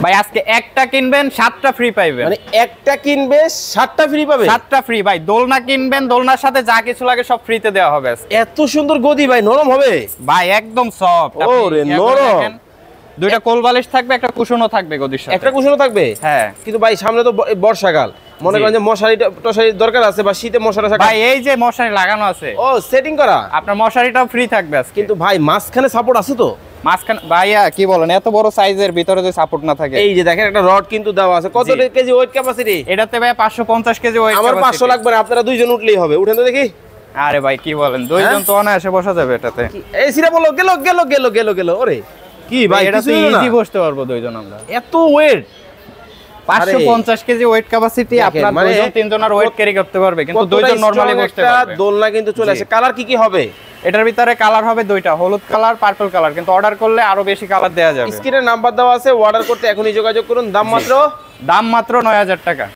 ভাই আজকে একটা কিনবেন 7টা ফ্রি পাইবেন। মানে একটা কিনবে 7টা ফ্রি পাবে? 7টা ফ্রি ভাই। দোলনা কিনবেন, দোলনার সাথে যা কিছু লাগে সব ফ্রিতে দেওয়া হবে আজকে। এত সুন্দর গদি ভাই, নরম হবে ভাই একদম সফট। ওরে নরম। দুইটা কোল বালিশ থাকবে, একটা কুশনও থাকবে গদির সাথে। একটা কুশনও থাকবে? হ্যাঁ। কিন্তু ভাই সামনে তো বর্ষাকাল, মনে করেন যে মশারিটা টশারির দরকার আছে বা শীতে মশারি থাকা। ভাই এই যে মশারি লাগানো আছে। ও সেটিং করা? আপনার মশারিটাও ফ্রি থাকবে আজকে। কিন্তু ভাই মাঝখানে সাপোর্ট আছে তো? মাঝখানে ভাইয়া কি বলেন, এত বড় সাইজের ভিতরে যদি সাপোর্ট না থাকে। এই যে দেখেন একটা রড কিন্তু দেওয়া আছে। কত কেজি ওয়েট ক্যাপাসিটি এটাতে ভাই? 550 কেজি ওয়েট। আমার 500 লাগবে না, আপনারা দুইজন উঠলেই হবে। উঠেন তো দেখি। আরে ভাই কি বলেন, দুইজন তো অনায়াসে বসা যাবে এটাতে। এই সিরা বলো গেল গেল গেল গেল গেল। ওরে কি ভাই, এটাতে ইজি বসতে পারবো দুইজন আমরা। এত ওয়েট 550 কেজি ওয়েট ক্যাপাসিটি, আপনার দুইজন তিনজনের ওয়েট ক্যারি করতে পারবে, কিন্তু দুইজন নরমালি বসতে পারবে। দোলনা কিন্তু চলে আসে। কালার কি কি হবে এটার ভিতরে? কালার হবে দুইটা, হলুদ কালার, পার্পল কালার, কিন্তু অর্ডার করলে আরো বেশি কালার দেওয়া যাবে। স্ক্রিনে নাম্বার দেওয়া আছে, অর্ডার করতে এখনই যোগাযোগ করুন। দাম মাত্র 9000 টাকা।